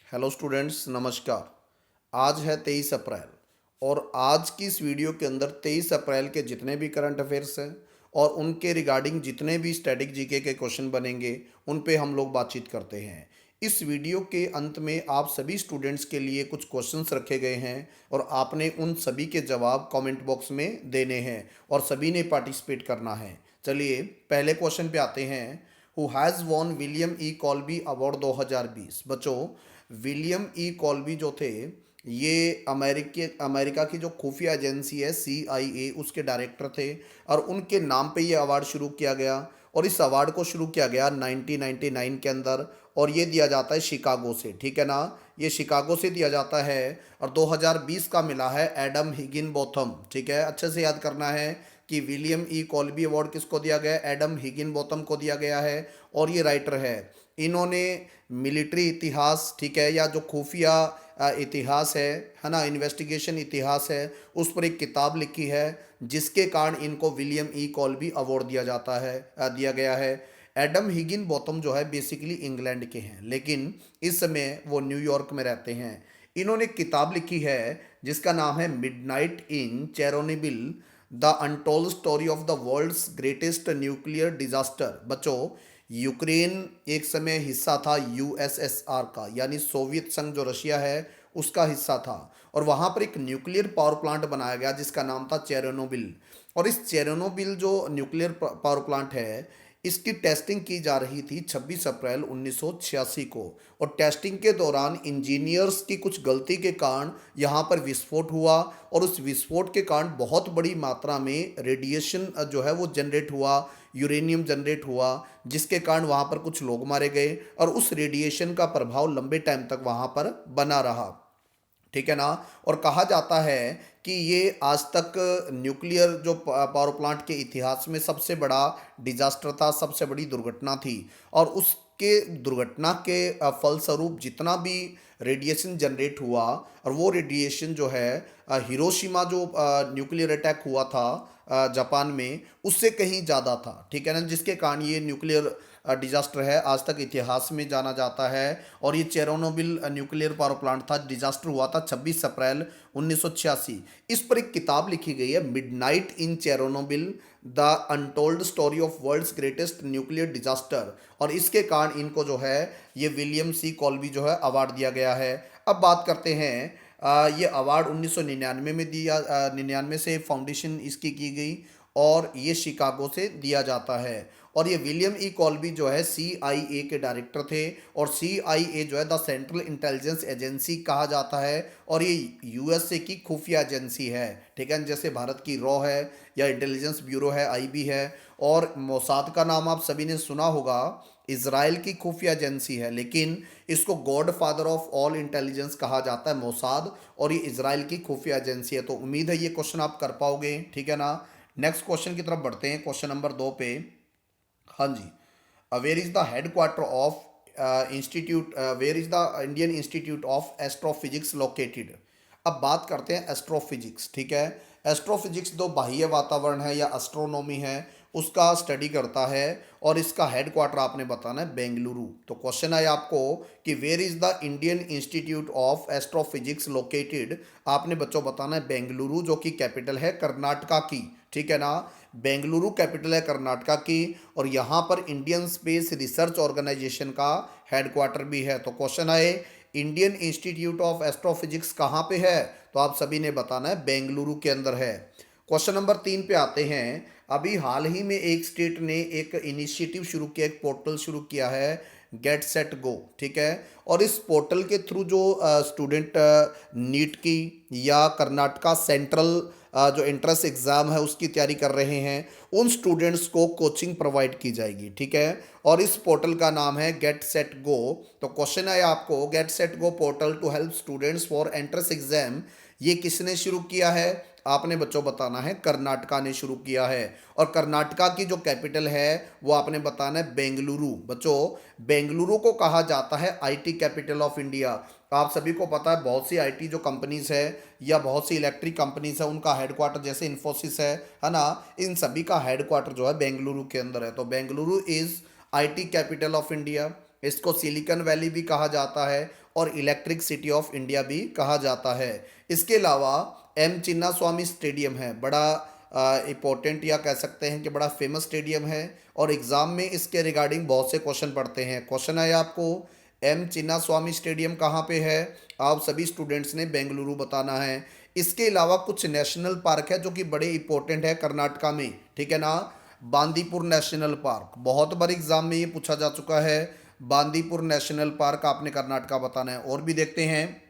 Hello students, नमस्कार। आज है 23 अप्रैल और आज की इस वीडियो के अंदर 23 अप्रैल के जितने भी करंट अफेयर्स हैं और उनके रिगार्डिंग जितने भी स्टैटिक जीके के क्वेश्चन बनेंगे उन पे हम लोग बातचीत करते हैं। इस वीडियो के अंत में आप सभी स्टूडेंट्स के लिए कुछ क्वेश्चंस रखे गए हैं और आपने उन सभी के जवाब कमेंट बॉक्स में देने हैं और सभी ने पार्टिसिपेट करना है। चलिए पहले क्वेश्चन पे आते हैं। Who has won William E कॉल्बी award 2020। बच्चों, विलियम ई कॉल्बी जो थे ये अमेरिका की जो खुफिया एजेंसी है CIA उसके डायरेक्टर थे और उनके नाम पे ये अवार्ड शुरू किया गया और इस अवार्ड को शुरू किया गया 1999 के अंदर और ये दिया जाता है शिकागो से। ठीक है ना, ये शिकागो से दिया जाता है और 2020 का मिला है एडम हिगिनबॉथम। ठीक है, अच्छे से याद करना है कि विलियम ई कॉल्बी अवार्ड किसको दिया गया है? एडम हिगिनबॉथम को दिया गया है और ये राइटर है। इन्होंने मिलिट्री इतिहास, ठीक है, या जो खुफिया इतिहास है ना, इन्वेस्टिगेशन इतिहास है, उस पर एक किताब लिखी है जिसके कारण इनको विलियम ई कॉल्बी अवार्ड दिया गया है। एडम हिगिन बॉथम जो है बेसिकली इंग्लैंड के हैं लेकिन इस समय वो न्यूयॉर्क में रहते हैं। इन्होंने एक किताब लिखी है जिसका नाम है midnight in Chernobyl, the untold story of the world's greatest nuclear disaster. बच्चों, यूक्रेन एक समय हिस्सा था USSR का, यानी सोवियत संघ जो रशिया है उसका हिस्सा था और वहाँ पर एक न्यूक्लियर पावर प्लांट बनाया गया जिसका नाम था चेरोनोबिल। और इस चेरोनोबिल जो न्यूक्लियर पावर प्लांट है इसकी टेस्टिंग की जा रही थी 26 अप्रैल 1986 को और टेस्टिंग के दौरान इंजीनियर्स की कुछ गलती के कारण यहाँ पर विस्फोट हुआ और उस विस्फोट के कारण बहुत बड़ी मात्रा में रेडिएशन जो है वो जनरेट हुआ, यूरेनियम जनरेट हुआ, जिसके कारण वहाँ पर कुछ लोग मारे गए और उस रेडिएशन का प्रभाव लंबे टाइम तक वहाँ पर बना रहा। ठीक है ना, और कहा जाता है कि ये आज तक न्यूक्लियर जो पावर प्लांट के इतिहास में सबसे बड़ा डिजास्टर था, सबसे बड़ी दुर्घटना थी और उसके दुर्घटना के फलस्वरूप जितना भी रेडिएशन जनरेट हुआ और वो रेडिएशन जो है हिरोशिमा जो न्यूक्लियर अटैक हुआ था जापान में, उससे कहीं ज़्यादा था। ठीक है ना, जिसके कारण ये न्यूक्लियर डिजास्टर है आज तक इतिहास में जाना जाता है। और ये चेरोनोबिल न्यूक्लियर पावर प्लांट था, डिजास्टर हुआ था 26 अप्रैल 1986। इस पर एक किताब लिखी गई है midnight in Chernobyl, the untold story of world's greatest nuclear disaster, और इसके कारण इनको जो है ये विलियम सी कॉल्बी जो है अवार्ड दिया गया है। अब बात करते हैं ये अवार्ड 1999 में दिया, 99 से फाउंडेशन इसकी की गई और ये शिकागो से दिया जाता है। और ये विलियम ई कॉल्बी जो है CIA के डायरेक्टर थे और CIA जो है द सेंट्रल इंटेलिजेंस एजेंसी कहा जाता है और ये USA की खुफिया एजेंसी है। ठीक है, जैसे भारत की रॉ है या इंटेलिजेंस ब्यूरो है, IB है। और मोसाद का नाम आप सभी ने सुना होगा, इसराइल की खुफिया एजेंसी है लेकिन इसको God father of all intelligence कहा जाता है मोसाद, और ये इसराइल की खुफिया एजेंसी है। तो उम्मीद है ये क्वेश्चन आप कर पाओगे। ठीक है ना, नेक्स्ट क्वेश्चन की तरफ बढ़ते हैं, क्वेश्चन नंबर 2 पे। हाँ जी, where is the headquarter of institute, where is the Indian institute of astrophysics located. अब बात करते हैं एस्ट्रोफिजिक्स। ठीक है, एस्ट्रोफिजिक्स जो बाह्य वातावरण है या एस्ट्रोनॉमी है उसका स्टडी करता है और इसका हेडक्वार्टर आपने बताना है बेंगलुरु। तो क्वेश्चन है आपको कि where is the Indian institute of astrophysics located. आपने बच्चों बताना है बेंगलुरु, जो कि कैपिटल है कर्नाटका की। ठीक है ना, बेंगलुरु कैपिटल है कर्नाटका की और यहाँ पर इंडियन स्पेस रिसर्च ऑर्गेनाइजेशन का हेडक्वार्टर भी है। तो क्वेश्चन है इंडियन इंस्टीट्यूट ऑफ एस्ट्रोफिजिक्स कहाँ पे है? तो आप सभी ने बताना है बेंगलुरु के अंदर है। क्वेश्चन नंबर 3 पे आते हैं। अभी हाल ही में एक स्टेट ने एक इनिशिएटिव शुरू किया, एक पोर्टल शुरू किया है, गेट सेट गो। ठीक है, और इस पोर्टल के थ्रू जो स्टूडेंट नीट की या कर्नाटका सेंट्रल जो एंट्रेंस एग्ज़ाम है उसकी तैयारी कर रहे हैं उन स्टूडेंट्स को कोचिंग प्रोवाइड की जाएगी। ठीक है, और इस पोर्टल का नाम है गेट सेट गो। तो क्वेश्चन है आपको, get set go portal to help students for entrance exam, ये किसने शुरू किया है? आपने बच्चों बताना है कर्नाटका ने शुरू किया है और कर्नाटका की जो कैपिटल है वो आपने बताना है बेंगलुरु। बच्चों, बेंगलुरु को कहा जाता है IT कैपिटल ऑफ इंडिया। आप सभी को पता है बहुत सी IT जो कंपनीज है या बहुत सी इलेक्ट्रिक कंपनीज है उनका हेडक्वार्टर जैसे इन्फोसिस है ना, इन सभी का हेडक्वार्टर जो है बेंगलुरु के अंदर है। तो Bengaluru is IT capital of India. इसको सिलिकॉन वैली भी कहा जाता है और इलेक्ट्रिक सिटी ऑफ इंडिया भी कहा जाता है। इसके अलावा एम चिन्नास्वामी स्टेडियम है, बड़ा इम्पोर्टेंट या कह सकते हैं कि बड़ा फेमस स्टेडियम है, और एग्ज़ाम में इसके रिगार्डिंग बहुत से क्वेश्चन पढ़ते हैं। क्वेश्चन है आपको, एम चिन्नास्वामी स्टेडियम कहाँ पे है? आप सभी स्टूडेंट्स ने बेंगलुरु बताना है। इसके अलावा कुछ नेशनल पार्क है जो कि बड़े इंपॉर्टेंट है कर्नाटका में, ठीक है ना। बांदीपुर नेशनल पार्क, बहुत बार एग्जाम में ये पूछा जा चुका है। बांदीपुर नेशनल पार्क आपने कर्नाटका बताना है। और भी देखते हैं,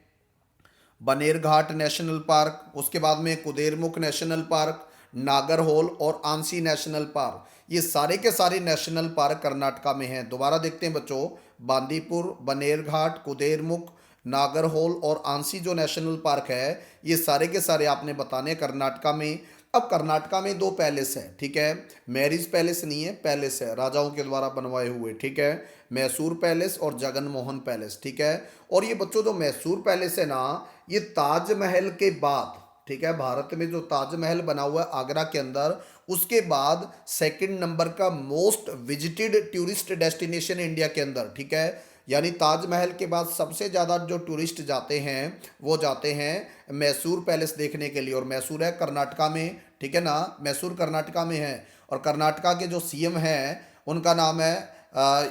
बनेरघाट नेशनल पार्क, उसके बाद में कुदेरमुख नेशनल पार्क, नागरहोल और आंसी नेशनल पार्क, ये सारे के सारे नेशनल पार्क कर्नाटका में हैं। दोबारा देखते हैं बच्चों, बांदीपुर, बनेरघाट, कुदेरमुख, नागरहोल और आंसी जो नेशनल पार्क है, ये सारे के सारे आपने बताने कर्नाटका में। अब कर्नाटका में दो पैलेस है, ठीक है, मैरिज पैलेस नहीं है, पैलेस है राजाओं के द्वारा बनवाए हुए, ठीक है, मैसूर पैलेस और जगन मोहन पैलेस, ठीक है। और ये बच्चों जो मैसूर पैलेस है ना, ये ताजमहल के बाद, ठीक है, भारत में जो ताजमहल बना हुआ है आगरा के अंदर, उसके बाद सेकंड नंबर का most visited tourist destination India के अंदर, ठीक है। यानी ताजमहल के बाद सबसे ज़्यादा जो टूरिस्ट जाते हैं वो जाते हैं मैसूर पैलेस देखने के लिए, और मैसूर है कर्नाटका में, ठीक है ना, मैसूर कर्नाटका में है। और कर्नाटका के जो सीएम हैं उनका नाम है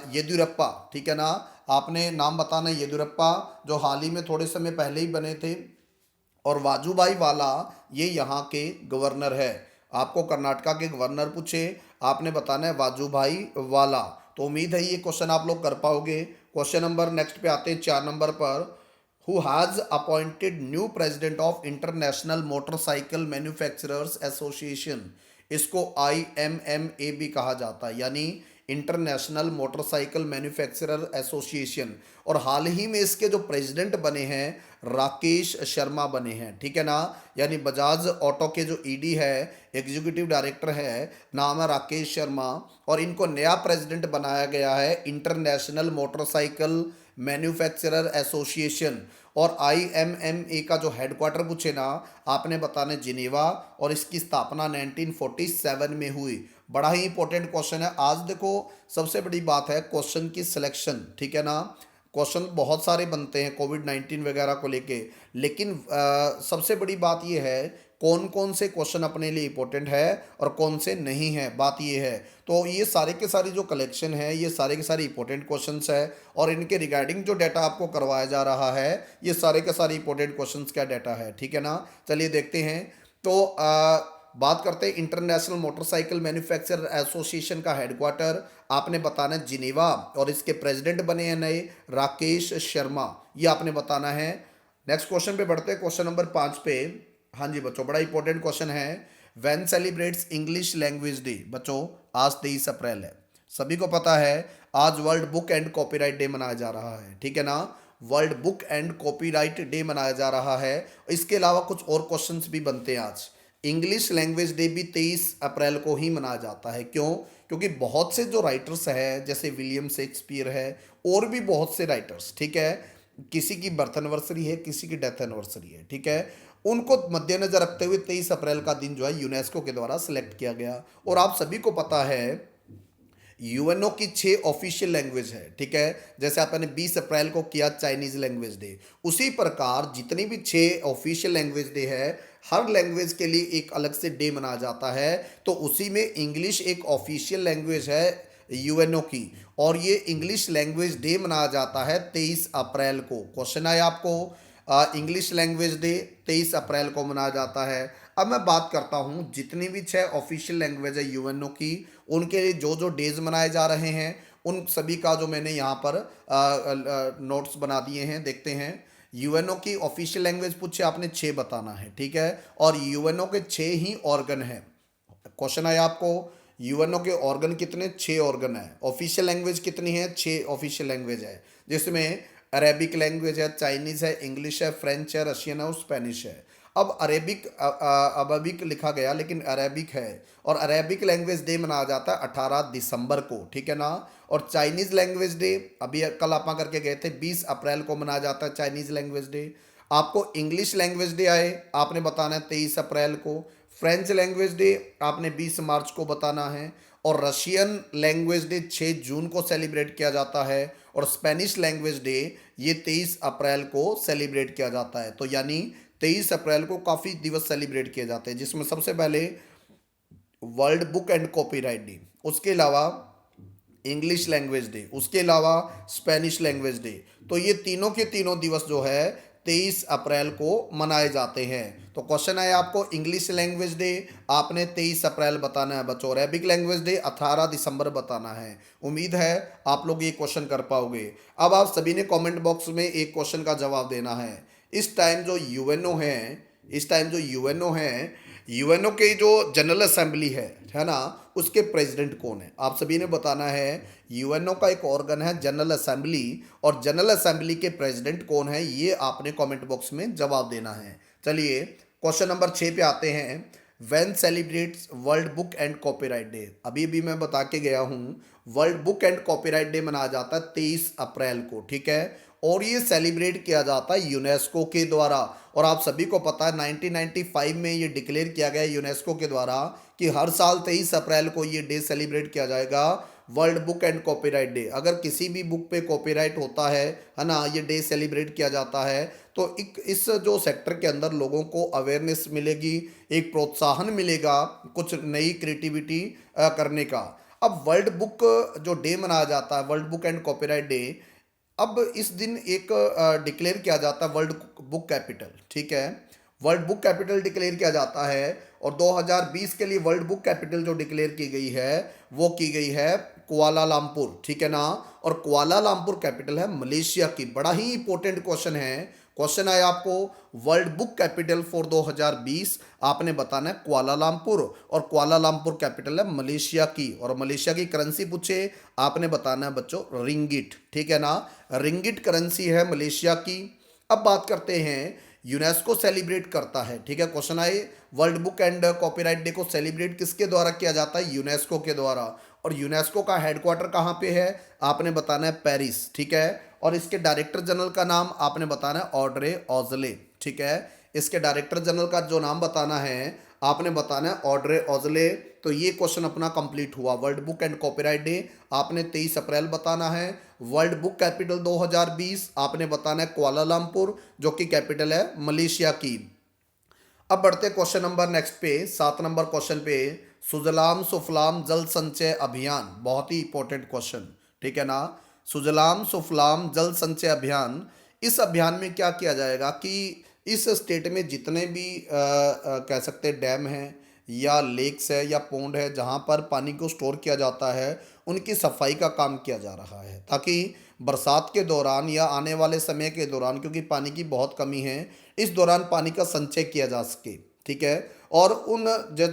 येदियुरप्पा, ठीक है ना। आपने नाम बताना है येदियुरप्पा, जो हाल ही में थोड़े समय पहले ही बने थे। और वाजूभाई वाला ये यहाँ के गवर्नर है। आपको कर्नाटका के गवर्नर पूछे, आपने बताना है वाजूभाई वाला। तो उम्मीद है ये क्वेश्चन आप लोग कर पाओगे। क्वेश्चन नंबर नेक्स्ट पे आते हैं 4 नंबर पर। Who has appointed new president of international motorcycle manufacturers association? इसको IMMA भी कहा जाता है, यानी इंटरनेशनल मोटरसाइकिल मैन्युफैक्चरर एसोसिएशन। और हाल ही में इसके जो प्रेसिडेंट बने हैं राकेश शर्मा बने हैं, ठीक है ना। यानी बजाज ऑटो के जो ईडी है, एग्जीक्यूटिव डायरेक्टर है, नाम है राकेश शर्मा, और इनको नया प्रेसिडेंट बनाया गया है इंटरनेशनल मोटरसाइकिल मैन्युफैक्चरर एसोसिएशन। और IMMA का जो हेडक्वार्टर पूछे ना, आपने बताने जिनेवा, और इसकी स्थापना 1947 में हुई। बड़ा ही इंपॉर्टेंट क्वेश्चन है। आज देखो सबसे बड़ी बात है क्वेश्चन की सिलेक्शन, ठीक है ना। क्वेश्चन बहुत सारे बनते हैं कोविड-19 वगैरह को लेके, लेकिन सबसे बड़ी बात यह है कौन कौन से क्वेश्चन अपने लिए इंपॉर्टेंट है और कौन से नहीं है, बात ये है। तो ये सारे के सारे जो कलेक्शन है, ये सारे के सारे इंपॉर्टेंट क्वेश्चंस है, और इनके रिगार्डिंग जो डाटा आपको करवाया जा रहा है, ये सारे के सारे इंपॉर्टेंट क्वेश्चंस का डाटा है, ठीक है ना। चलिए देखते हैं। तो बात करते हैं इंटरनेशनल मोटरसाइकिल मैन्युफैक्चरर एसोसिएशन का हेडक्वार्टर आपने बताना है जिनेवा, और इसके प्रेसिडेंट बने हैं नए राकेश शर्मा, ये आपने बताना है। नेक्स्ट क्वेश्चन पे बढ़ते हैं, क्वेश्चन नंबर 5 पे। हाँ जी बच्चों, बड़ा इंपॉर्टेंट क्वेश्चन है। When celebrates English language day? बच्चों आज 23 अप्रैल है, सभी को पता है आज world book and copyright day मनाया जा रहा है, ठीक है ना। World book and copyright day मनाया जा रहा है। इसके अलावा कुछ और क्वेश्चंस भी बनते हैं आज। इंग्लिश लैंग्वेज डे भी 23 अप्रैल को ही मनाया जाता है। क्यों? क्योंकि बहुत से जो राइटर्स हैं जैसे विलियम शेक्सपियर है, और भी बहुत से राइटर्स, ठीक है, किसी की बर्थ एनिवर्सरी है, किसी की डेथ एनिवर्सरी है, ठीक है, उनको मद्देनजर रखते हुए 23 अप्रैल का दिन जो है यूनेस्को के द्वारा सिलेक्ट किया गया। और आप सभी को पता है यूएनओ की 6 ऑफिशियल लैंग्वेज है, ठीक है। जैसे आपने 20 अप्रैल को किया चाइनीज लैंग्वेज डे, उसी प्रकार जितनी भी 6 ऑफिशियल लैंग्वेज डे है, हर लैंग्वेज के लिए एक अलग से डे मनाया जाता है। तो उसी में इंग्लिश एक ऑफिशियल लैंग्वेज है यूएनओ की, और ये इंग्लिश लैंग्वेज डे मनाया जाता है 23 अप्रैल को। क्वेश्चन आया आपको, इंग्लिश लैंग्वेज डे 23 अप्रैल को मनाया जाता है। अब मैं बात करता हूँ जितनी भी 6 ऑफिशियल लैंग्वेज है यूएनओ की, उनके लिए जो जो डेज मनाए जा रहे हैं, उन सभी का जो मैंने यहाँ पर नोट्स बना दिए हैं, देखते हैं। यूएनओ की ऑफिशियल लैंग्वेज पूछे आपने 6 बताना है, ठीक है, और यूएनओ के 6 ही ऑर्गन है। क्वेश्चन आया आपको, यूएनओ के ऑर्गन कितने? 6 ऑर्गन है। ऑफिशियल लैंग्वेज कितनी है? 6 ऑफिशियल लैंग्वेज है, जिसमें अरेबिक लैंग्वेज है, चाइनीज़ है, इंग्लिश है, फ्रेंच है, रशियन है और स्पेनिश है। अब अरेबिक अरबिक लिखा गया लेकिन अरेबिक है, और अरेबिक लैंग्वेज डे मनाया जाता है 18 दिसंबर को, ठीक है ना। और चाइनीज़ लैंग्वेज डे अभी कल आप करके गए थे, 20 अप्रैल को मनाया जाता है चाइनीज़ लैंग्वेज डे। आपको इंग्लिश लैंग्वेज डे आए, आपने बताना है 23 अप्रैल को। फ्रेंच लैंग्वेज डे आपने 20 मार्च को बताना है, और रशियन लैंग्वेज डे 6 जून को सेलिब्रेट किया जाता है। और स्पेनिश लैंग्वेज डे ये 23 अप्रैल को सेलिब्रेट किया जाता है। तो यानी 23 अप्रैल को काफ़ी दिवस सेलिब्रेट किए जाते हैं, जिसमें सबसे पहले world book and copyright day, उसके अलावा इंग्लिश लैंग्वेज डे, उसके अलावा स्पेनिश लैंग्वेज डे। तो ये तीनों के तीनों दिवस जो है 23 अप्रैल को मनाए जाते हैं। तो क्वेश्चन है आपको इंग्लिश लैंग्वेज डे आपने 23 अप्रैल बताना है बच्चों, और अरेबिक लैंग्वेज डे 18 दिसंबर बताना है। उम्मीद है आप लोग ये क्वेश्चन कर पाओगे। अब आप सभी ने कमेंट बॉक्स में एक क्वेश्चन का जवाब देना है। इस टाइम जो यूएनओ है, इस टाइम जो यूएनओ है, यूएनओ के जो जनरल असेंबली है ना, उसके प्रेसिडेंट कौन है? आप सभी ने बताना है। यूएनओ का एक ऑर्गन है जनरल असेंबली, और जनरल असेंबली के प्रेसिडेंट कौन है ये आपने कमेंट बॉक्स में जवाब देना है। चलिए क्वेश्चन नंबर 6 पे आते हैं। When celebrates world book and copyright day? अभी भी मैं बता के गया हूँ, world book and copyright day मनाया जाता है 23 अप्रैल को, ठीक है। और ये सेलिब्रेट किया जाता है यूनेस्को के द्वारा। और आप सभी को पता है 1995 में ये डिक्लेयर किया गया यूनेस्को के द्वारा कि हर साल 23 अप्रैल को ये डे सेलिब्रेट किया जाएगा, world book and copyright day. अगर किसी भी बुक पे कॉपीराइट होता है ना, ये डे सेलिब्रेट किया जाता है, तो एक इस जो सेक्टर के अंदर लोगों को अवेयरनेस मिलेगी, एक प्रोत्साहन मिलेगा कुछ नई क्रिएटिविटी करने का। अब वर्ल्ड बुक जो डे मनाया जाता है, world book and copyright day, अब इस दिन एक डिक्लेयर किया जाता है वर्ल्ड बुक कैपिटल, ठीक है। वर्ल्ड बुक कैपिटल डिक्लेयर किया जाता है, और 2020 के लिए वर्ल्ड बुक कैपिटल जो डिक्लेयर की गई है वो की गई है कुआलालंपुर, ठीक है ना। और कुआलालंपुर कैपिटल है मलेशिया की। बड़ा ही इंपॉर्टेंट क्वेश्चन है। क्वेश्चन आया आपको वर्ल्ड बुक कैपिटल फॉर 2020, आपने बताना है कुआलालंपुर, और कुआलालंपुर कैपिटल है मलेशिया की। और मलेशिया की करेंसी पूछे, आपने बताना है बच्चों रिंगिट, ठीक है ना। रिंगिट करेंसी है मलेशिया की। अब बात करते हैं यूनेस्को सेलिब्रेट करता है, ठीक है। क्वेश्चन आए world book and copyright day को सेलिब्रेट किसके द्वारा किया जाता है? यूनेस्को के द्वारा। और यूनेस्को का हेडक्वार्टर कहाँ पे है? आपने बताना है पेरिस, ठीक है। और इसके डायरेक्टर जनरल का नाम आपने बताना है ऑड्रे ऑजले, ठीक है। इसके डायरेक्टर जनरल का जो नाम बताना है आपने बताना है ऑड्रे ऑजले। तो ये क्वेश्चन अपना कंप्लीट हुआ। World book and copyright day आपने 23 अप्रैल बताना है। वर्ल्ड बुक कैपिटल 2020 आपने बताना है कुआलालंपुर, जो कि कैपिटल है मलेशिया की। अब बढ़ते क्वेश्चन नंबर नेक्स्ट पे, 7 नंबर क्वेश्चन पे। सुजलाम सुफलाम जल संचय अभियान, बहुत ही इंपॉर्टेंट क्वेश्चन, ठीक है ना। सुजलाम सुफलाम जल संचय अभियान, इस अभियान में क्या किया जाएगा कि इस स्टेट में जितने भी कह सकते हैं डैम हैं या लेक्स है या पोंड है जहाँ पर पानी को स्टोर किया जाता है, उनकी सफाई का काम किया जा रहा है, ताकि बरसात के दौरान या आने वाले समय के दौरान, क्योंकि पानी की बहुत कमी है, इस दौरान पानी का संचय किया जा सके, ठीक है। और उन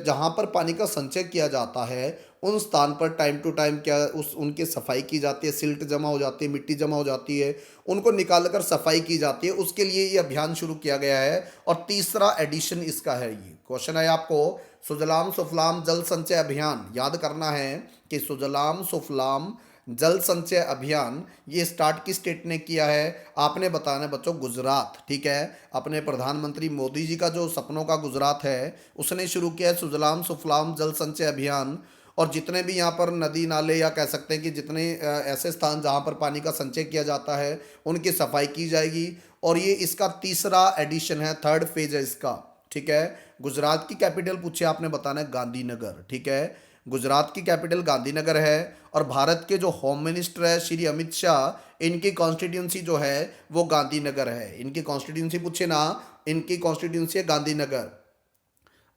जहाँ पर पानी का संचय किया जाता है उन स्थान पर टाइम टू टाइम क्या उस उनकी सफाई की जाती है, सिल्ट जमा हो जाती है, मिट्टी जमा हो जाती है, उनको निकाल कर सफाई की जाती है। उसके लिए ये अभियान शुरू किया गया है, और तीसरा एडिशन इसका है। ये क्वेश्चन है आपको सुजलाम सुफलाम जल संचय अभियान, याद करना है कि सुजलाम सुफलाम जल संचय अभियान ये स्टार्ट किस स्टेट ने किया है? आपने बताना है बच्चों गुजरात, ठीक है। अपने प्रधानमंत्री मोदी जी का जो सपनों का गुजरात है, उसने शुरू किया है सुजलाम सुफलाम जल संचय अभियान। और जितने भी यहाँ पर नदी नाले या कह सकते हैं कि जितने ऐसे स्थान जहाँ पर पानी का संचय किया जाता है उनकी सफाई की जाएगी। और ये इसका तीसरा एडिशन है, थर्ड फेज है इसका, ठीक है। गुजरात की कैपिटल पूछे, आपने बताना है गांधीनगर, ठीक है। गुजरात की कैपिटल गांधीनगर है। और भारत के जो होम मिनिस्टर है श्री अमित शाह, इनकी कॉन्स्टिट्यूंसी जो है वो गांधीनगर है। इनकी कॉन्स्टिट्यूंसी पूछे ना, इनकी कॉन्स्टिट्यूंसी है गांधीनगर।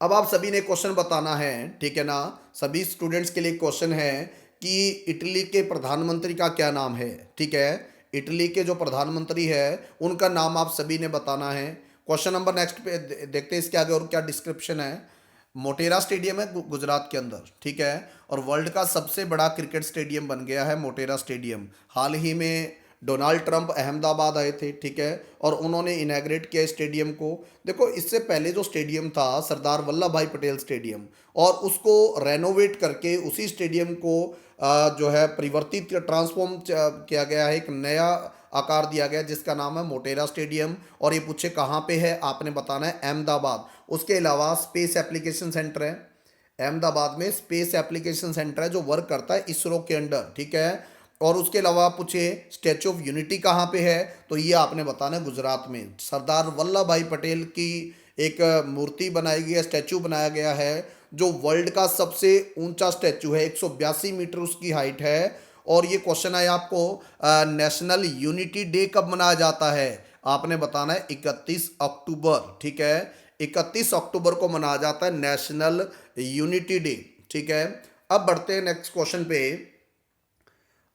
अब आप सभी ने क्वेश्चन बताना है, ठीक है ना। सभी स्टूडेंट्स के लिए क्वेश्चन है कि इटली के प्रधानमंत्री का क्या नाम है, ठीक है। इटली के जो प्रधानमंत्री है उनका नाम आप सभी ने बताना है। क्वेश्चन नंबर नेक्स्ट पे देखते हैं इसके आगे और क्या डिस्क्रिप्शन है। मोटेरा स्टेडियम है गुजरात के अंदर, ठीक है। और वर्ल्ड का सबसे बड़ा क्रिकेट स्टेडियम बन गया है मोटेरा स्टेडियम। हाल ही में डोनाल्ड ट्रंप अहमदाबाद आए थे, ठीक है, और उन्होंने इनैग्रेट किया स्टेडियम को। देखो इससे पहले जो स्टेडियम था सरदार वल्लभ भाई पटेल स्टेडियम, और उसको रेनोवेट करके उसी स्टेडियम को जो है परिवर्तित ट्रांसफॉर्म किया गया है, एक नया आकार दिया गया जिसका नाम है मोटेरा स्टेडियम। और ये पूछे कहाँ पे है, आपने बताना है अहमदाबाद। उसके अलावा स्पेस एप्लीकेशन सेंटर है अहमदाबाद में, स्पेस एप्लीकेशन सेंटर है जो वर्क करता है इसरो के अंडर, ठीक है। और उसके अलावा पूछे स्टैचू ऑफ यूनिटी कहाँ पे है, तो ये आपने बताना है गुजरात में। सरदार वल्लभ भाई पटेल की एक मूर्ति बनाई गई है, स्टैचू बनाया गया है, जो वर्ल्ड का सबसे ऊंचा स्टैचू है, 182 मीटर उसकी हाइट है। और ये क्वेश्चन है आपको, नेशनल यूनिटी डे कब मनाया जाता है, आपने बताना है 31 अक्टूबर, ठीक है, 31 अक्टूबर को मनाया जाता है नेशनल यूनिटी डे, ठीक है। अब बढ़ते हैं नेक्स्ट क्वेश्चन पे।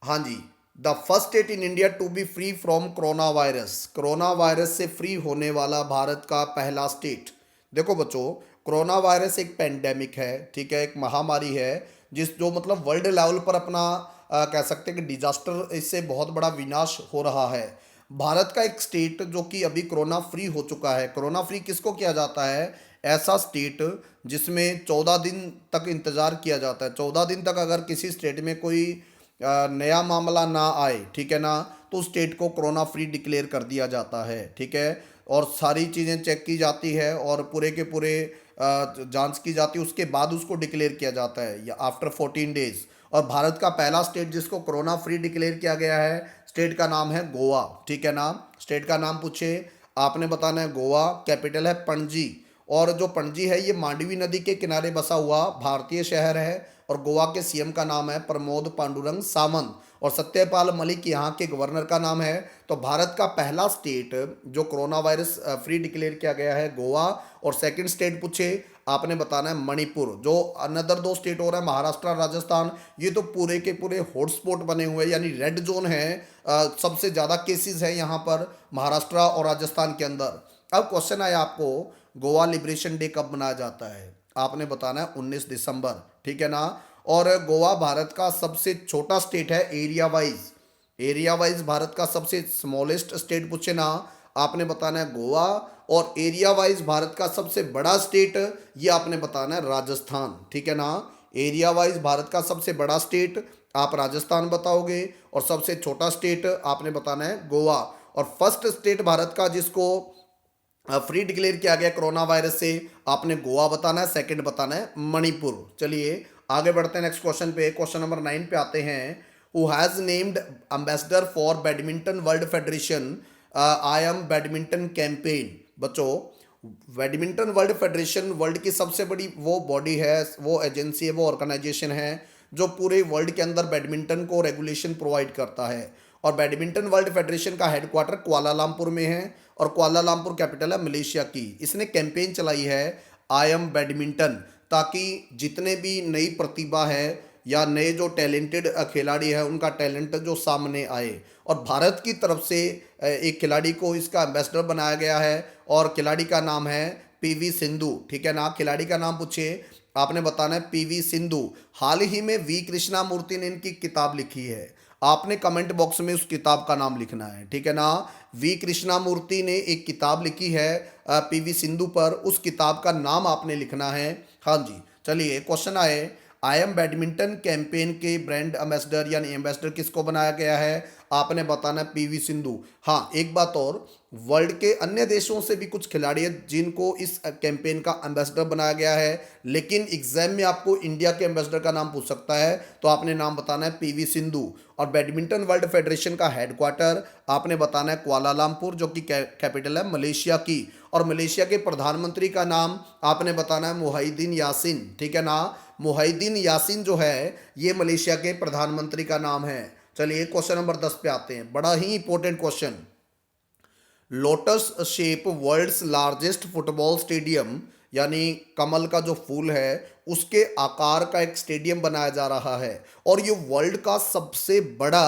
हाँ जी, the first state in India to be free from corona virus, corona virus से फ्री होने वाला भारत का पहला स्टेट। देखो बच्चों, कोरोना वायरस एक पेंडेमिक है, ठीक है, एक महामारी है, जिस जो मतलब वर्ल्ड लेवल पर अपना कह सकते हैं कि डिजास्टर, इससे बहुत बड़ा विनाश हो रहा है। भारत का एक स्टेट जो कि अभी कोरोना फ्री हो चुका है। कोरोना फ्री किसको किया जाता है, ऐसा स्टेट जिसमें 14 दिन तक इंतज़ार किया जाता है। 14 दिन तक अगर किसी स्टेट में कोई नया मामला ना आए, ठीक है ना, तो उस स्टेट को कोरोना फ्री डिक्लेयर कर दिया जाता है, ठीक है। और सारी चीज़ें चेक की जाती है और पूरे के पूरे जांच की जाती है, उसके बाद उसको डिक्लेयर किया जाता है, या आफ्टर 14 डेज। और भारत का पहला स्टेट जिसको कोरोना फ्री डिक्लेयर किया गया है, स्टेट का नाम है गोवा, ठीक है ना। स्टेट का नाम पूछे, आपने बताना है गोवा, कैपिटल है पणजी। और जो पणजी है ये मांडवी नदी के किनारे बसा हुआ भारतीय शहर है। और गोवा के सीएम का नाम है प्रमोद पांडुरंग सावंत, और सत्यपाल मलिक यहाँ के गवर्नर का नाम है। तो भारत का पहला स्टेट जो कोरोना वायरस फ्री डिक्लेयर किया गया है, गोवा। और सेकंड स्टेट पूछे, आपने बताना है मणिपुर। जो अनदर दो स्टेट हो रहा है, महाराष्ट्र और राजस्थान, ये तो पूरे के पूरे हॉटस्पॉट बने हुए हैं, यानी रेड जोन है। सबसे ज़्यादा केसेस है यहाँ पर महाराष्ट्र और राजस्थान के अंदर। अब क्वेश्चन आया आपको, गोवा लिबरेशन डे कब मनाया जाता है, आपने बताना है 19 दिसंबर, ठीक है ना। और गोवा भारत का सबसे छोटा स्टेट है area wise. Area wise Bharat का सबसे स्मॉलेस्ट स्टेट पूछे ना, आपने बताना है गोवा। और एरिया वाइज भारत का सबसे बड़ा स्टेट, ये आपने बताना है राजस्थान, ठीक है ना। एरिया वाइज भारत का सबसे बड़ा स्टेट आप राजस्थान बताओगे, और सबसे छोटा स्टेट आपने बताना है गोवा। और फर्स्ट स्टेट भारत का जिसको फ्री डिक्लेयर किया गया कोरोना वायरस से, आपने गोवा बताना है, सेकंड बताना है मणिपुर। चलिए आगे बढ़ते हैं नेक्स्ट क्वेश्चन पे। क्वेश्चन नंबर 9 पे आते हैं। Who has named ambassador for badminton world federation I am badminton campaign. बच्चों, बैडमिंटन वर्ल्ड फेडरेशन वर्ल्ड की सबसे बड़ी वो बॉडी है, वो एजेंसी है, वो ऑर्गेनाइजेशन है जो पूरे वर्ल्ड के अंदर बैडमिंटन को रेगुलेशन प्रोवाइड करता है। और बैडमिंटन वर्ल्ड फेडरेशन का हेडक्वार्टर कुआलालंपुर में है, और कुआलालंपुर कैपिटल है मलेशिया की। इसने कैंपेन चलाई है आई एम बैडमिंटन, ताकि जितने भी नई प्रतिभा है या नए जो टैलेंटेड खिलाड़ी है, उनका टैलेंट जो सामने आए। और भारत की तरफ से एक खिलाड़ी को इसका एम्बेसडर बनाया गया है, और खिलाड़ी का नाम है पीवी सिंधु, ठीक है ना। खिलाड़ी का नाम पूछे, आपने बताना है पीवी सिंधु। हाल ही में वी कृष्णा मूर्ति ने इनकी किताब लिखी है, आपने कमेंट बॉक्स में उस किताब का नाम लिखना है, ठीक है ना। वी कृष्णा मूर्ति ने एक किताब लिखी है पीवी सिंधु पर, उस किताब का नाम आपने लिखना है। हाँ जी, चलिए क्वेश्चन आए, आई एम बैडमिंटन कैंपेन के ब्रांड एम्बेसडर यानी एम्बेसडर किसको बनाया गया है, आपने बताना है पीवी सिंधु। हाँ, एक बात और, वर्ल्ड के अन्य देशों से भी कुछ खिलाड़ी हैं जिनको इस कैंपेन का एम्बेसडर बनाया गया है, लेकिन एग्जाम में आपको इंडिया के एम्बेसडर का नाम पूछ सकता है, तो आपने नाम बताना है पीवी सिंधु। और बैडमिंटन वर्ल्ड फेडरेशन का हेडक्वार्टर आपने बताना है कुआलालंपुर, जो कि कैपिटल है मलेशिया की। और मलेशिया के प्रधानमंत्री का नाम आपने बताना है मुहिद्दीन यासीन, ठीक है ना। मुहिद्दीन यासीन जो है ये मलेशिया के प्रधानमंत्री का नाम है। चलिए क्वेश्चन नंबर 10 पे आते हैं, बड़ा ही important question. Lotus shape world's largest football stadium, यानी कमल का जो फूल है उसके आकार का एक स्टेडियम बनाया जा रहा है, और ये वर्ल्ड का सबसे बड़ा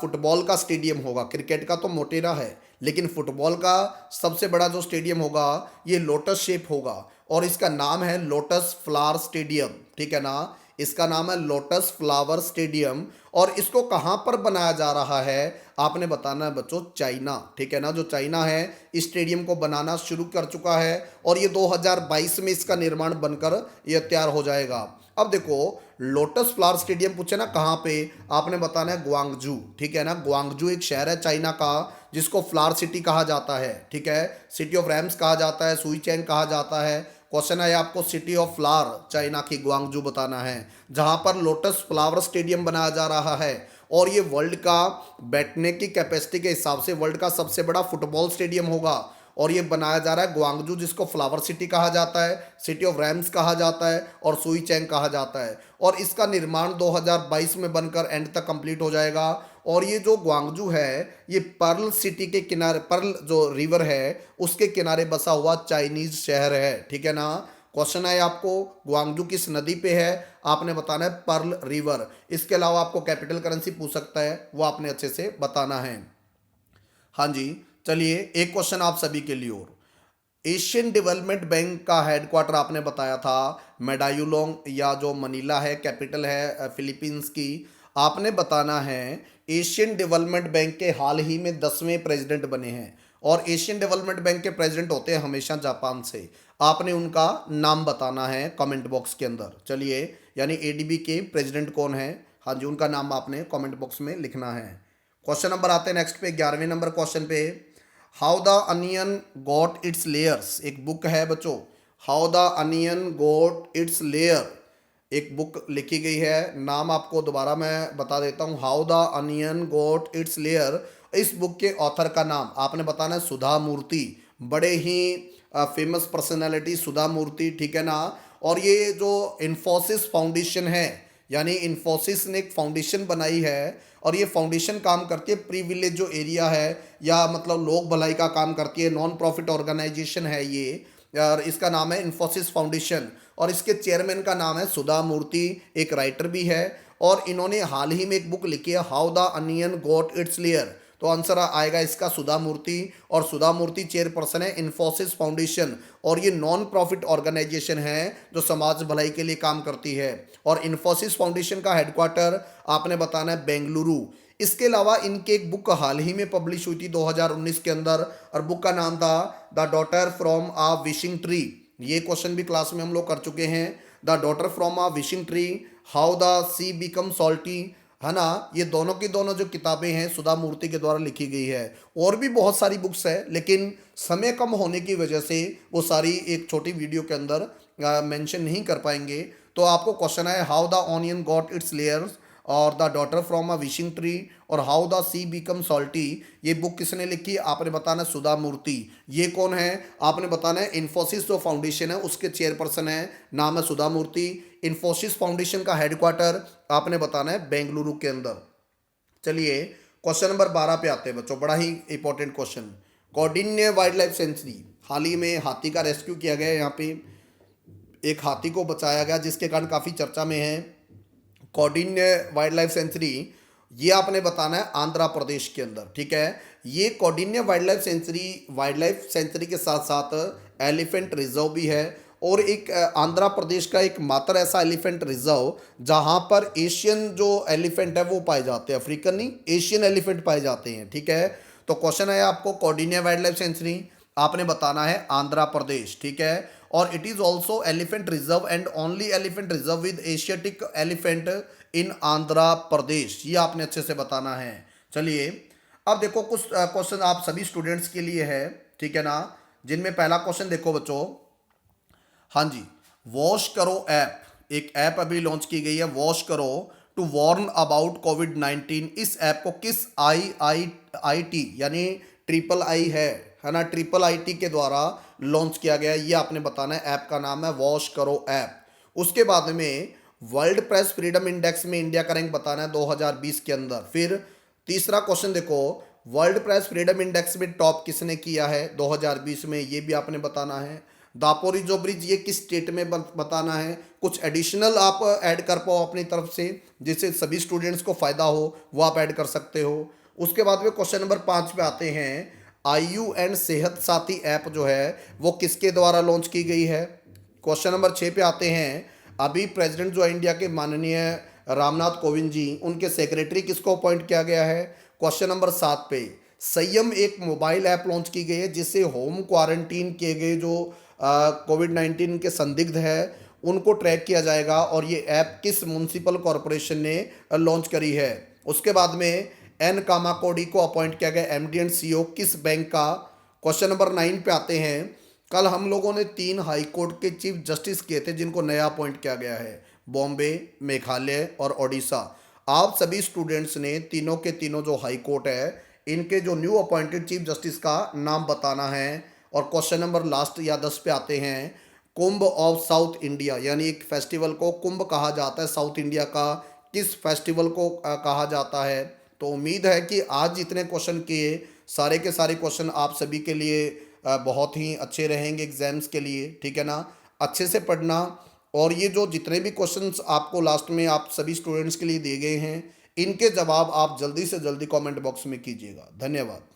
फुटबॉल का स्टेडियम होगा। क्रिकेट का तो मोटेरा है, लेकिन फुटबॉल का सबसे बड़ा जो स्टेडियम होगा ये लोटस शेप होगा, और इसका नाम है लोटस फ्लावर स्टेडियम, ठीक है ना। इसका नाम है लोटस फ्लावर स्टेडियम। और इसको कहाँ पर बनाया जा रहा है, आपने बताना है बच्चों चाइना, ठीक है ना। जो चाइना है इस स्टेडियम को बनाना शुरू कर चुका है, और ये 2022 में इसका निर्माण बनकर ये तैयार हो जाएगा। अब देखो, लोटस फ्लावर स्टेडियम पूछे ना कहाँ पे, आपने बताना है ग्वांगजू, ठीक है ना। ग्वांगजू एक शहर है चाइना का जिसको फ्लावर सिटी कहा जाता है, ठीक है। सिटी ऑफ रैम्स कहा जाता है, सुईचैंग कहा जाता है। क्वेश्चन है आपको सिटी ऑफ फ्लावर चाइना की ग्वांगजू बताना है, जहां पर लोटस फ्लावर स्टेडियम बनाया जा रहा है। और ये वर्ल्ड का बैठने की कैपेसिटी के हिसाब से वर्ल्ड का सबसे बड़ा फुटबॉल स्टेडियम होगा। और ये बनाया जा रहा है ग्वांगजू, जिसको फ्लावर सिटी कहा जाता है, सिटी ऑफ रैम्स कहा जाता है और सुई चैंग कहा जाता है। और इसका निर्माण 2022 में बनकर एंड तक कंप्लीट हो जाएगा। और ये जो ग्वांगजू है ये पर्ल सिटी के किनारे, पर्ल जो रिवर है उसके किनारे बसा हुआ चाइनीज शहर है, ठीक है ना। क्वेश्चन है आपको, ग्वांगजू किस नदी पे है, आपने बताना है पर्ल रिवर। इसके अलावा आपको कैपिटल करेंसी पूछ सकता है, वो आपने अच्छे से बताना है। हाँ जी, चलिए एक क्वेश्चन आप सभी के लिए और, एशियन डेवलपमेंट बैंक का हेडक्वार्टर आपने बताया था मेडायुलोंग, या जो मनीला है कैपिटल है फिलीपींस की। आपने बताना है एशियन डेवलपमेंट बैंक के हाल ही में 10वें प्रेसिडेंट बने हैं, और एशियन डेवलपमेंट बैंक के प्रेसिडेंट होते हैं हमेशा जापान से। आपने उनका नाम बताना है कमेंट बॉक्स के अंदर। चलिए, यानी एडीबी के प्रेसिडेंट कौन है, हाँ जी, उनका नाम आपने कमेंट बॉक्स में लिखना है। क्वेश्चन नंबर आते हैं नेक्स्ट पे, 11वें नंबर क्वेश्चन पे। How the onion got its layers, एक बुक है बच्चों, how the onion got its layer, एक बुक लिखी गई है। नाम आपको दोबारा मैं बता देता हूँ, how the onion got its layer. इस बुक के ऑथर का नाम आपने बताना है सुधा मूर्ति, बड़े ही फेमस पर्सनैलिटी सुधा मूर्ति, ठीक है ना। और ये जो इन्फोसिस फाउंडेशन है, यानी इन्फोसिस ने एक फाउंडेशन बनाई है, और ये फाउंडेशन काम करती है प्रीविलेज जो एरिया है, या मतलब लोक भलाई का काम करती है, नॉन प्रॉफिट ऑर्गेनाइजेशन है ये, और इसका नाम है इन्फोसिस फाउंडेशन। और इसके चेयरमैन का नाम है सुधा मूर्ति, एक राइटर भी है। और इन्होंने हाल ही में एक बुक लिखी है how the onion got its layer. तो आंसर आएगा इसका सुधा मूर्ति, और सुधा मूर्ति चेयरपर्सन है इन्फोसिस फाउंडेशन, और ये नॉन प्रॉफिट ऑर्गेनाइजेशन है जो समाज भलाई के लिए काम करती है। और इन्फोसिस फाउंडेशन का हेडक्वार्टर आपने बताना है बेंगलुरु। इसके अलावा इनकी एक बुक हाल ही में पब्लिश हुई थी 2019 के अंदर, और बुक का नाम था the daughter from a wishing tree. ये क्वेश्चन भी क्लास में हम लोग कर चुके हैं, the daughter from a wishing tree, how the sea become salty, है ना। ये दोनों की दोनों जो किताबें हैं सुधा मूर्ति के द्वारा लिखी गई है। और भी बहुत सारी बुक्स है, लेकिन समय कम होने की वजह से वो सारी एक छोटी वीडियो के अंदर मेंशन नहीं कर पाएंगे। तो आपको क्वेश्चन है how the onion got its layers, और the daughter from a wishing tree, और how the sea become salty. ये बुक किसने लिखी, आपने बताना सुधा मूर्ति। ये कौन है, आपने बताना है इन्फोसिस जो फाउंडेशन है उसके चेयरपर्सन है, नाम है सुधा मूर्ति। इन्फोसिस फाउंडेशन का हेडक्वार्टर आपने बताना है बेंगलुरु के अंदर। चलिए क्वेश्चन नंबर 12 पे आते हैं बच्चों, बड़ा ही important question. Kaundinya wildlife sanctuary, हाल ही में हाथी का रेस्क्यू किया गया है, यहाँ पे एक हाथी को बचाया गया जिसके कारण काफ़ी चर्चा में है। कौंडिन्य वाइल्ड लाइफ सेंचुरी, ये आपने बताना है आंध्र प्रदेश के अंदर, ठीक है। ये कौंडिन्य वाइल्ड लाइफ सेंचुरी के साथ साथ एलिफेंट रिजर्व भी है, और एक आंध्र प्रदेश का एक मात्र ऐसा एलिफेंट रिजर्व जहां पर एशियन जो एलिफेंट है वो पाए जाते हैं, अफ्रीकन नहीं एशियन एलिफेंट पाए जाते हैं, ठीक है। तो क्वेश्चन है आपको कौंडिन्य वाइल्ड लाइफ सेंचुरी, आपने बताना है आंध्र प्रदेश, ठीक है। और it is also elephant reserve and only elephant reserve with Asiatic elephant in Andhra Pradesh, ये आपने अच्छे से बताना है। चलिए अब देखो कुछ क्वेश्चन आप सभी स्टूडेंट्स के लिए है, ठीक है ना, जिनमें पहला क्वेश्चन देखो बच्चों, हाँ जी, वॉश करो ऐप, एक ऐप अभी लॉन्च की गई है वॉश करो टू वार्न अबाउट कोविड-19। इस ऐप को किस IIIT यानी ट्रिपल आई है ना, ट्रिपल IT के द्वारा लॉन्च किया गया, ये आपने बताना है। ऐप का नाम है वॉश करो ऐप। उसके बाद में वर्ल्ड प्रेस फ्रीडम इंडेक्स में इंडिया का रैंक बताना है 2020 के अंदर। फिर तीसरा क्वेश्चन देखो, वर्ल्ड प्रेस फ्रीडम इंडेक्स में टॉप किसने किया है 2020 में, ये भी आपने बताना है। दापोरिजो ब्रिज ये किस स्टेट में बताना है। कुछ एडिशनल आप ऐड कर पाओ अपनी तरफ से जिससे सभी स्टूडेंट्स को फ़ायदा हो, वो आप ऐड कर सकते हो। उसके बाद में क्वेश्चन नंबर 5 पे आते हैं, आयु एंड सेहत साथी ऐप जो है वो किसके द्वारा लॉन्च की गई है। क्वेश्चन नंबर 6 पे आते हैं, अभी प्रेसिडेंट जो है इंडिया के माननीय रामनाथ कोविंद जी, उनके सेक्रेटरी किसको अपॉइंट किया गया है। क्वेश्चन नंबर 7 पे संयम एक मोबाइल ऐप लॉन्च की गई है जिससे होम क्वारंटीन किए गए जो कोविड-19 के संदिग्ध है उनको ट्रैक किया जाएगा, और ये ऐप किस म्युनिसिपल कॉरपोरेशन ने लॉन्च करी है। उसके बाद में एन कामाकोडी को अपॉइंट किया गया MD एंड CEO किस बैंक का। क्वेश्चन नंबर 9 पे आते हैं, कल हम लोगों ने 3 हाई कोर्ट के चीफ जस्टिस किए थे जिनको नया अपॉइंट किया गया है, बॉम्बे, मेघालय और ओडिशा। आप सभी स्टूडेंट्स ने तीनों के तीनों जो हाई कोर्ट है, इनके जो न्यू अपॉइंटेड चीफ जस्टिस का नाम बताना है। और क्वेश्चन नंबर लास्ट या 10 पे आते हैं। कुंभ ऑफ साउथ इंडिया, यानी एक फेस्टिवल को कुंभ कहा जाता है साउथ इंडिया का, किस फेस्टिवल को कहा जाता है। तो उम्मीद है कि आज जितने क्वेश्चन किए, सारे के सारे क्वेश्चन आप सभी के लिए बहुत ही अच्छे रहेंगे एग्जाम्स के लिए, ठीक है ना। अच्छे से पढ़ना। और ये जो जितने भी क्वेश्चंस आपको लास्ट में आप सभी स्टूडेंट्स के लिए दिए गए हैं, इनके जवाब आप जल्दी से जल्दी कमेंट बॉक्स में कीजिएगा। धन्यवाद।